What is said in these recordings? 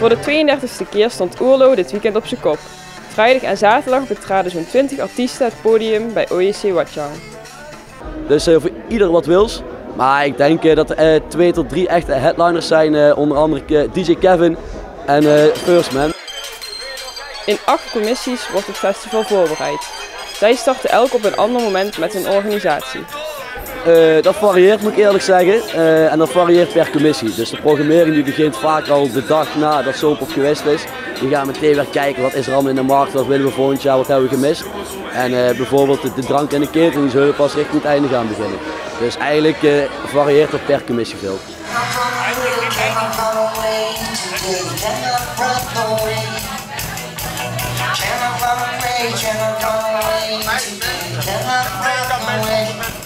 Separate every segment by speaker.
Speaker 1: Voor de 32e keer stond Oerlo dit weekend op zijn kop. Vrijdag en zaterdag betraden zo'n 20 artiesten het podium bij OJC Watchung.
Speaker 2: Dus voor ieder wat wils. Maar ik denk dat er 2 tot 3 echte headliners zijn, onder andere DJ Kevin en First Man.
Speaker 1: In 8 commissies wordt het festival voorbereid. Zij starten elk op een ander moment met hun organisatie.
Speaker 2: Dat varieert, moet ik eerlijk zeggen, en dat varieert per commissie. Dus de programmering die begint vaak al de dag nadat Zomerpop geweest is. Die gaan meteen weer kijken wat is er allemaal in de markt, wat willen we volgend jaar, wat hebben we gemist. En bijvoorbeeld de drank en de catering die zullen pas richting het einde gaan beginnen. Dus eigenlijk varieert dat per commissie veel.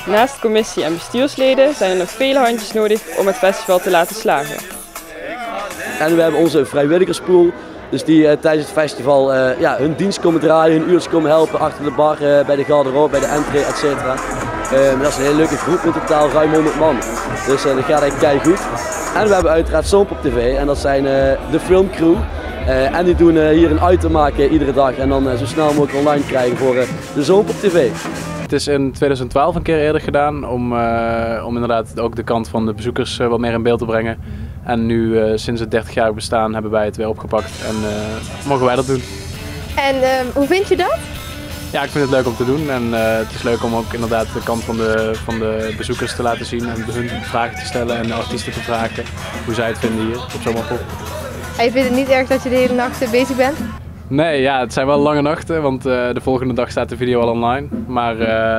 Speaker 1: Naast commissie en bestuursleden zijn er nog vele handjes nodig om het festival te laten slagen.
Speaker 2: En we hebben onze vrijwilligerspool, dus die tijdens het festival hun dienst komen draaien, hun uurtjes komen helpen achter de bar, bij de garderobe, bij de entree, etc. Dat is een hele leuke groep, in totaal ruim 100 man. Dus dat gaat eigenlijk keigoed. En we hebben uiteraard Zomerpop TV en dat zijn de filmcrew. En die doen hier een item maken iedere dag en dan zo snel mogelijk online krijgen voor de Zomerpop TV.
Speaker 3: Het is in 2012 een keer eerder gedaan om inderdaad ook de kant van de bezoekers wat meer in beeld te brengen. En nu sinds het 30-jarig bestaan hebben wij het weer opgepakt en mogen wij dat doen.
Speaker 4: En hoe vind je dat?
Speaker 3: Ja, ik vind het leuk om te doen en het is leuk om ook inderdaad de kant van de bezoekers te laten zien en hun vragen te stellen en de artiesten te vragen hoe zij het vinden hier op Zomerpop.
Speaker 4: En je vindt het niet erg dat je de hele nacht bezig bent?
Speaker 3: Nee, ja, het zijn wel lange nachten, want de volgende dag staat de video al online. Maar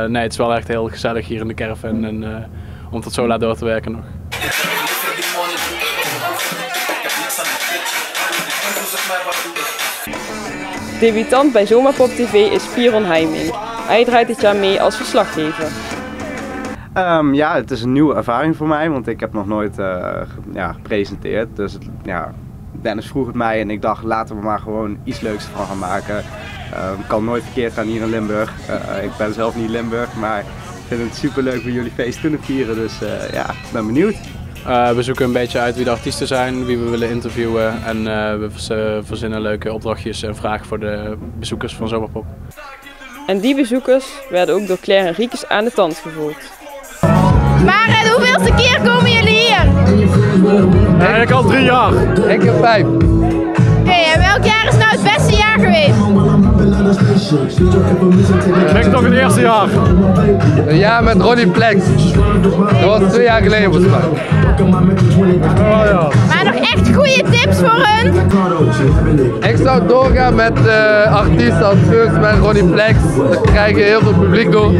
Speaker 3: nee, het is wel echt heel gezellig hier in de caravan en om tot zo laat door te werken nog.
Speaker 1: Debutant bij Zomerpop TV is Piron Heiming. Hij draait dit jaar mee als verslaggever.
Speaker 5: Ja, het is een nieuwe ervaring voor mij, want ik heb nog nooit gepresenteerd. Dus Dennis vroeg het mij en ik dacht, laten we maar gewoon iets leuks van gaan maken. Kan nooit verkeerd gaan hier in Limburg. Ik ben zelf niet Limburg, maar ik vind het super leuk hoe jullie feest kunnen vieren. Dus ik ben benieuwd.
Speaker 3: We zoeken een beetje uit wie de artiesten zijn, wie we willen interviewen en we verzinnen leuke opdrachtjes en vragen voor de bezoekers van Zomerpop.
Speaker 1: En die bezoekers werden ook door Claire en Riekes aan de tand gevoeld.
Speaker 4: Maar de hoeveelste keer komen jullie hier?
Speaker 3: Eigenlijk al 3 jaar.
Speaker 6: Ik heb 5.
Speaker 4: Oké, en welk jaar is nou het beste jaar geweest?
Speaker 3: Ik denk toch het eerste jaar.
Speaker 6: Een jaar met Ronnie Plex. Dat was 2 jaar geleden volgens mij.
Speaker 4: Maar nog echt goede tips voor hun?
Speaker 6: Ik zou doorgaan met artiesten als First Man, Ronnie Plex. Daar krijg je heel veel publiek door.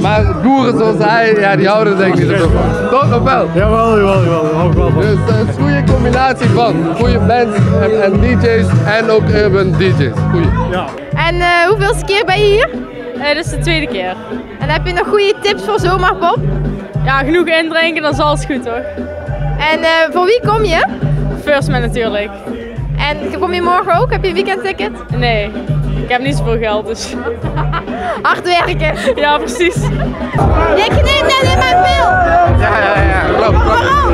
Speaker 6: Maar boeren zoals hij, ja, die houden er denk ik niet zo van. Toch nog wel?
Speaker 3: Jawel.
Speaker 6: Dus het is een goede combinatie van goede bands en DJ's en ook urban DJ's. Goeie.
Speaker 3: Ja.
Speaker 4: En hoeveelste keer ben je hier?
Speaker 1: Dit is de tweede keer.
Speaker 4: En heb je nog goede tips voor Zomerpop?
Speaker 1: Ja, genoeg indrinken, dan is alles goed hoor.
Speaker 4: En voor wie kom je?
Speaker 1: First Man natuurlijk.
Speaker 4: En kom je morgen ook? Heb je een weekendticket?
Speaker 1: Nee, ik heb niet zoveel geld dus.
Speaker 4: Hard werken.
Speaker 1: Ja, precies.
Speaker 4: Je neemt alleen maar veel.
Speaker 6: Ja, klopt.
Speaker 4: Waarom?